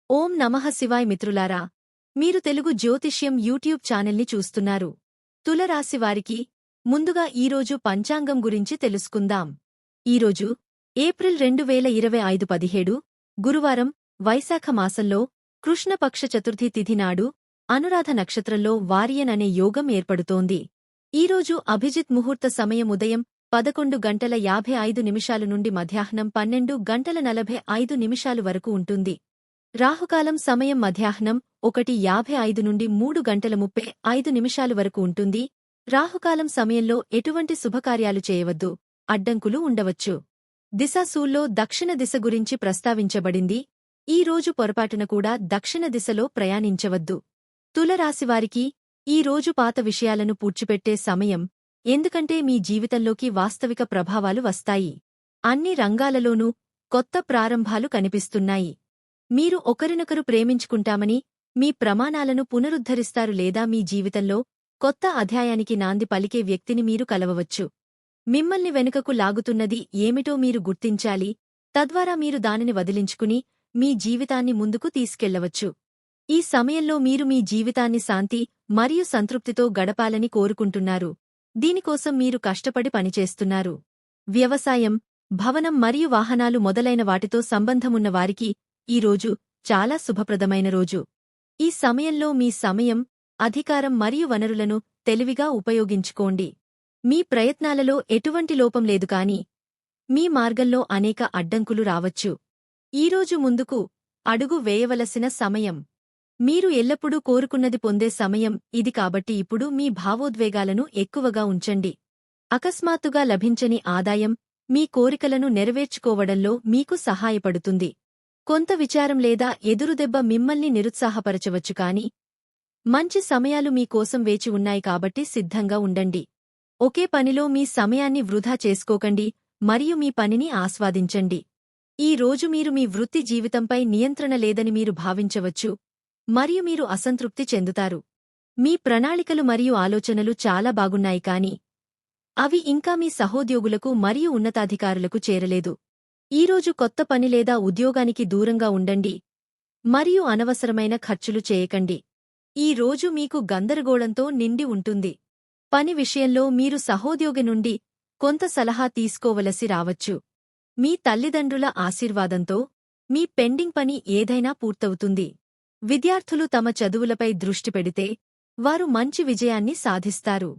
ఓం నమః శివాయ్ మిత్రులారా, మీరు తెలుగు జ్యోతిష్యం యూట్యూబ్ ఛానల్ని చూస్తున్నారు. తులరాశివారికి ముందుగా ఈరోజు పంచాంగం గురించి తెలుసుకుందాం. ఈరోజు ఏప్రిల్ 2025 17 గురువారం, వైశాఖ మాసంలో కృష్ణపక్ష చతుర్థి తిథి నాడు అనురాధ నక్షత్రంలో వారియన్ అనే యోగం ఏర్పడుతోంది. ఈరోజు అభిజిత్ ముహూర్త సమయం ఉదయం 11:55 నుండి మధ్యాహ్నం 12:45 వరకు ఉంటుంది. రాహుకాలం సమయం మధ్యాహ్నం 1:55 నుండి 3:35 వరకు ఉంటుంది. రాహుకాలం సమయంలో ఎటువంటి శుభకార్యాలు చేయవద్దు, అడ్డంకులు ఉండవచ్చు. దిశాశూల్లో దక్షిణ దిశ గురించి ప్రస్తావించబడింది. ఈ రోజు పొరపాటున కూడా దక్షిణ దిశలో ప్రయాణించవద్దు. తులరాశివారికి ఈ రోజు పాత విషయాలను పూడ్చిపెట్టే సమయం, ఎందుకంటే మీ జీవితంలోకి వాస్తవిక ప్రభావాలు వస్తాయి. అన్ని రంగాలలోనూ కొత్త ప్రారంభాలు కనిపిస్తున్నాయి. మీరు ఒకరినొకరు ప్రేమించుకుంటామని మీ ప్రమాణాలను పునరుద్ధరిస్తారు, లేదా మీ జీవితంలో కొత్త అధ్యాయానికి నాంది పలికే వ్యక్తిని మీరు కలవవచ్చు. మిమ్మల్ని వెనుకకు లాగుతున్నది ఏమిటో మీరు గుర్తించాలి, తద్వారా మీరు దానిని వదిలించుకుని మీ జీవితాన్ని ముందుకు తీసుకెళ్లవచ్చు. ఈ సమయంలో మీరు మీ జీవితాన్ని శాంతి మరియు సంతృప్తితో గడపాలని కోరుకుంటున్నారు. దీనికోసం మీరు కష్టపడి పనిచేస్తున్నారు. వ్యవసాయం, భవనం మరియు వాహనాలు మొదలైన వాటితో సంబంధమున్న వారికి ఈ రోజు చాలా శుభప్రదమైన రోజు. ఈ సమయంలో మీ సమయం, అధికారం మరియు వనరులను తెలివిగా ఉపయోగించుకోండి. మీ ప్రయత్నాలలో ఎటువంటి లోపం లేదు, కానీ మీ మార్గంలో అనేక అడ్డంకులు రావచ్చు. ఈరోజు ముందుకు అడుగు వేయవలసిన సమయం. మీరు ఎల్లప్పుడూ కోరుకున్నది పొందే సమయం ఇది, కాబట్టి ఇప్పుడు మీ భావోద్వేగాలను ఎక్కువగా ఉంచండి. అకస్మాత్తుగా లభించని ఆదాయం మీ కోరికలను నెరవేర్చుకోవడంలో మీకు సహాయపడుతుంది. కొంత విచారం లేదా ఎదురుదెబ్బ మిమ్మల్ని నిరుత్సాహపరచవచ్చు, కాని మంచి సమయాలు మీకోసం వేచి ఉన్నాయి, కాబట్టి సిద్ధంగా ఉండండి. ఒకే పనిలో మీ సమయాన్ని వృధా చేసుకోకండి మరియు మీ పనిని ఆస్వాదించండి. ఈ రోజు మీరు మీ వృత్తి జీవితంపై నియంత్రణ లేదని మీరు భావించవచ్చు మరియు మీరు అసంతృప్తి చెందుతారు. మీ ప్రణాళికలు మరియు ఆలోచనలు చాలా బాగున్నాయి, కాని అవి ఇంకా మీ సహోద్యోగులకు మరియు ఉన్నతాధికారులకు చేరలేదు. ఈరోజు కొత్త పని లేదా ఉద్యోగానికి దూరంగా ఉండండి మరియు అనవసరమైన ఖర్చులు చేయకండి. ఈ రోజు మీకు గందరగోళంతో నిండి ఉంటుంది. పని విషయంలో మీరు సహోద్యోగి నుండి కొంత సలహా తీసుకోవలసి రావచ్చు. మీ తల్లిదండ్రుల ఆశీర్వాదంతో మీ పెండింగ్ పని ఏదైనా పూర్తవుతుంది. విద్యార్థులు తమ చదువులపై దృష్టి పెడితే వారు మంచి విజయాన్ని సాధిస్తారు.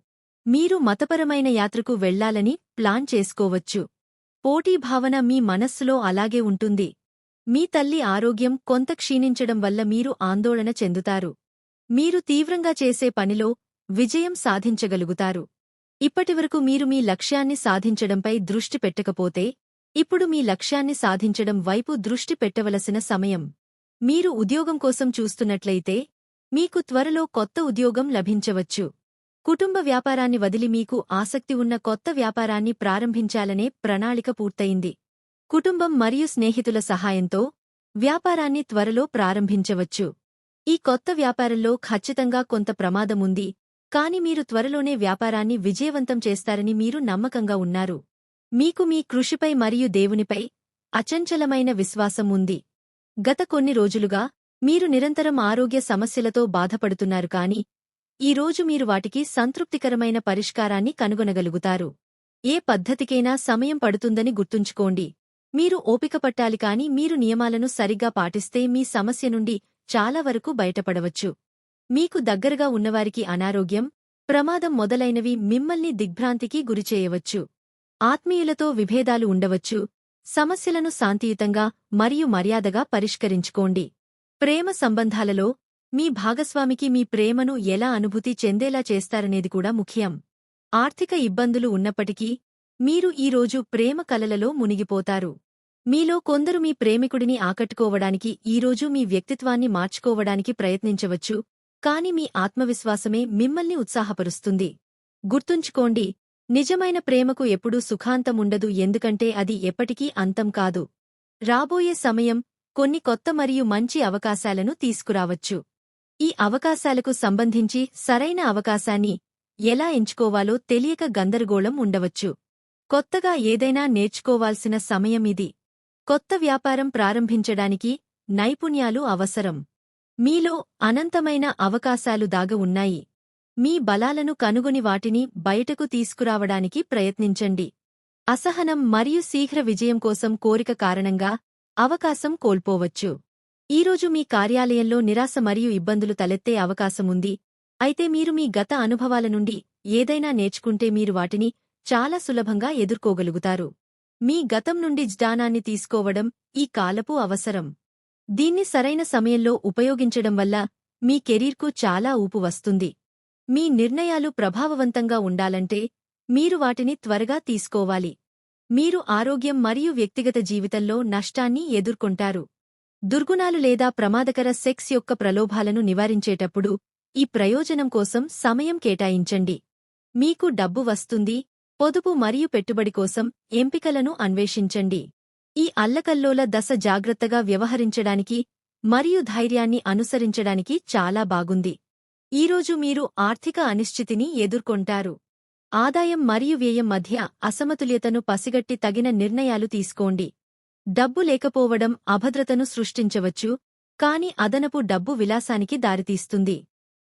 మీరు మతపరమైన యాత్రకు వెళ్లాలని ప్లాన్ చేసుకోవచ్చు. పోటీ భావన మీ మనస్సులో అలాగే ఉంటుంది. మీ తల్లి ఆరోగ్యం కొంత క్షీణించడం వల్ల మీరు ఆందోళన చెందుతారు. మీరు తీవ్రంగా చేసే పనిలో విజయం సాధించగలుగుతారు. ఇప్పటివరకు మీరు మీ లక్ష్యాన్ని సాధించడంపై దృష్టి పెట్టకపోతే, ఇప్పుడు మీ లక్ష్యాన్ని సాధించడం వైపు దృష్టి పెట్టవలసిన సమయం. మీరు ఉద్యోగం కోసం చూస్తున్నట్లయితే మీకు త్వరలో కొత్త ఉద్యోగం లభించవచ్చు. కుటుంబ వ్యాపారాన్ని వదిలి మీకు ఆసక్తి ఉన్న కొత్త వ్యాపారాన్ని ప్రారంభించాలనే ప్రణాళిక పూర్తయింది. కుటుంబం మరియు స్నేహితుల సహాయంతో వ్యాపారాన్ని త్వరలో ప్రారంభించవచ్చు. ఈ కొత్త వ్యాపారంలో ఖచ్చితంగా కొంత ప్రమాదముంది, కాని మీరు త్వరలోనే వ్యాపారాన్ని విజయవంతం చేస్తారని మీరు నమ్మకంగా ఉన్నారు. మీకు మీ కృషిపై మరియు దేవునిపై అచంచలమైన విశ్వాసం ఉంది. గత కొన్ని రోజులుగా మీరు నిరంతరం ఆరోగ్య సమస్యలతో బాధపడుతున్నారు, కాని ఈ రోజు మీరు వాటికి సంతృప్తికరమైన పరిష్కారాన్ని కనుగొనగలుగుతారు. ఏ పద్ధతికైనా సమయం పడుతుందని గుర్తుంచుకోండి. మీరు ఓపిక పట్టాలి, కాని మీరు నియమాలను సరిగ్గా పాటిస్తే మీ సమస్య నుండి చాలా వరకు బయటపడవచ్చు. మీకు దగ్గరగా ఉన్నవారికి అనారోగ్యం, ప్రమాదం మొదలైనవి మిమ్మల్ని దిగ్భ్రాంతికి గురిచేయవచ్చు. ఆత్మీయులతో విభేదాలు ఉండవచ్చు. సమస్యలను శాంతియుతంగా మరియు మర్యాదగా పరిష్కరించుకోండి. ప్రేమ సంబంధాలలో మీ భాగస్వామికి మీ ప్రేమను ఎలా అనుభూతి చెందేలా చేస్తారనేది కూడా ముఖ్యం. ఆర్థిక ఇబ్బందులు ఉన్నప్పటికీ మీరు ఈరోజు ప్రేమ కలలలో మునిగిపోతారు. మీలో కొందరు మీ ప్రేమికుడిని ఆకట్టుకోవడానికి ఈరోజు మీ వ్యక్తిత్వాన్ని మార్చుకోవడానికి ప్రయత్నించవచ్చు, కాని మీ ఆత్మవిశ్వాసమే మిమ్మల్ని ఉత్సాహపరుస్తుంది. గుర్తుంచుకోండి, నిజమైన ప్రేమకు ఎప్పుడూ సుఖాంతముండదు, ఎందుకంటే అది ఎప్పటికీ అంతం కాదు. రాబోయే సమయం కొన్ని కొత్త మరియు మంచి అవకాశాలను తీసుకురావచ్చు. ఈ అవకాశాలకు సంబంధించి సరైన అవకాశాన్ని ఎలా ఎంచుకోవాలో తెలియక గందరగోళం ఉండవచ్చు. కొత్తగా ఏదైనా నేర్చుకోవాల్సిన సమయం ఇది. కొత్త వ్యాపారం ప్రారంభించడానికి నైపుణ్యాలు అవసరం. మీలో అనంతమైన అవకాశాలు దాగి ఉన్నాయి. మీ బలాలను కనుగొని వాటిని బయటకు తీసుకురావడానికి ప్రయత్నించండి. అసహనం మరియు శీఘ్ర విజయం కోసం కోరిక కారణంగా అవకాశం కోల్పోవచ్చు. ఈరోజు మీ కార్యాలయంలో నిరాశ మరియు ఇబ్బందులు తలెత్తే అవకాశముంది. అయితే మీరు మీ గత అనుభవాల నుండి ఏదైనా నేర్చుకుంటే మీరు వాటిని చాలా సులభంగా ఎదుర్కోగలుగుతారు. మీ గతం నుండి జ్ఞానాన్ని తీసుకోవడం ఈ కాలపు అవసరం. దీన్ని సరైన సమయంలో ఉపయోగించడం వల్ల మీ కెరీర్కు చాలా ఊపు వస్తుంది. మీ నిర్ణయాలు ప్రభావవంతంగా ఉండాలంటే మీరు వాటిని త్వరగా తీసుకోవాలి. మీరు ఆరోగ్యం మరియు వ్యక్తిగత జీవితంలో నష్టాన్ని ఎదుర్కొంటారు. దుర్గుణాలు లేదా ప్రమాదకర సెక్స్ యొక్క ప్రలోభాలను నివారించేటప్పుడు ఈ ప్రయోజనం కోసం సమయం కేటాయించండి. మీకు డబ్బు వస్తుంది. పొదుపు మరియు పెట్టుబడి కోసం ఎంపికలను అన్వేషించండి. ఈ అల్లకల్లోల దశ జాగ్రత్తగా వ్యవహరించడానికి మరియు ధైర్యాన్ని అనుసరించడానికి చాలా బాగుంది. ఈరోజు మీరు ఆర్థిక అనిశ్చితిని ఎదుర్కొంటారు. ఆదాయం మరియు వ్యయం మధ్య అసమతుల్యతను పసిగట్టి తగిన నిర్ణయాలు తీసుకోండి. డబ్బు లేకపోవడం అభద్రతను సృష్టించవచ్చు, కాని అదనపు డబ్బు విలాసానికి దారితీస్తుంది.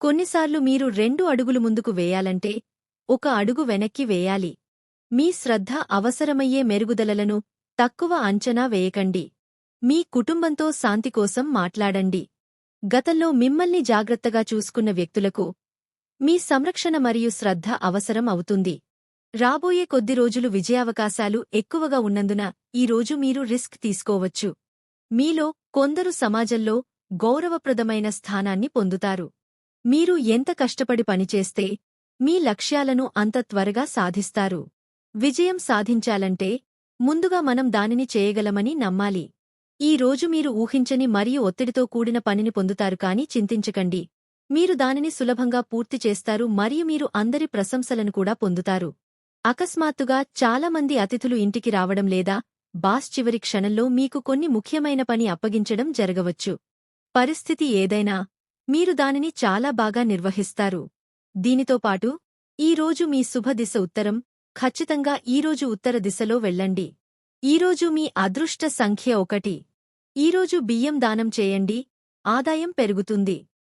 కొన్నిసార్లు మీరు 2 అడుగులు ముందుకు వేయాలంటే 1 అడుగు వెనక్కి వేయాలి. మీ శ్రద్ధ అవసరమయ్యే మెరుగుదలలను తక్కువ అంచనా వేయకండి. మీ కుటుంబంతో శాంతి కోసం మాట్లాడండి. గతంలో మిమ్మల్ని జాగ్రత్తగా చూసుకున్న వ్యక్తులకు మీ సంరక్షణ మరియు శ్రద్ధ అవసరం అవుతుంది. రాబోయే కొద్ది రోజులు విజయావకాశాలు ఎక్కువగా ఉన్నందున ఈ రోజు మీరు రిస్క్ తీసుకోవచ్చు. మీలో కొందరు సమాజంలో గౌరవప్రదమైన స్థానాన్ని పొందుతారు. మీరు ఎంత కష్టపడి పనిచేస్తే మీ లక్ష్యాలను అంత త్వరగా సాధిస్తారు. విజయం సాధించాలంటే ముందుగా మనం దానిని చేయగలమని నమ్మాలి. ఈ రోజు మీరు ఊహించని మరియు ఒత్తిడితో కూడిన పనిని పొందుతారు కాని చింతించకండి. మీరు దానిని సులభంగా పూర్తి చేస్తారు మరియు మీరు అందరి ప్రశంసలను కూడా పొందుతారు. అకస్మాత్తుగా చాలామంది అతిథులు ఇంటికి రావడం లేదా బాస్ చివరి క్షణంలో మీకు కొన్ని ముఖ్యమైన పని అప్పగించడం జరగవచ్చు. పరిస్థితి ఏదైనా మీరు దానిని చాలా బాగా నిర్వహిస్తారు. దీనితో పాటు ఈరోజు మీ శుభ దిశ ఉత్తరం. ఖచ్చితంగా ఈరోజు ఉత్తర దిశలో వెళ్ళండి. ఈరోజు మీ అదృష్ట సంఖ్య 1. ఈరోజు బియ్యం దానం చేయండి. ఆదాయం పెరుగుతుంది.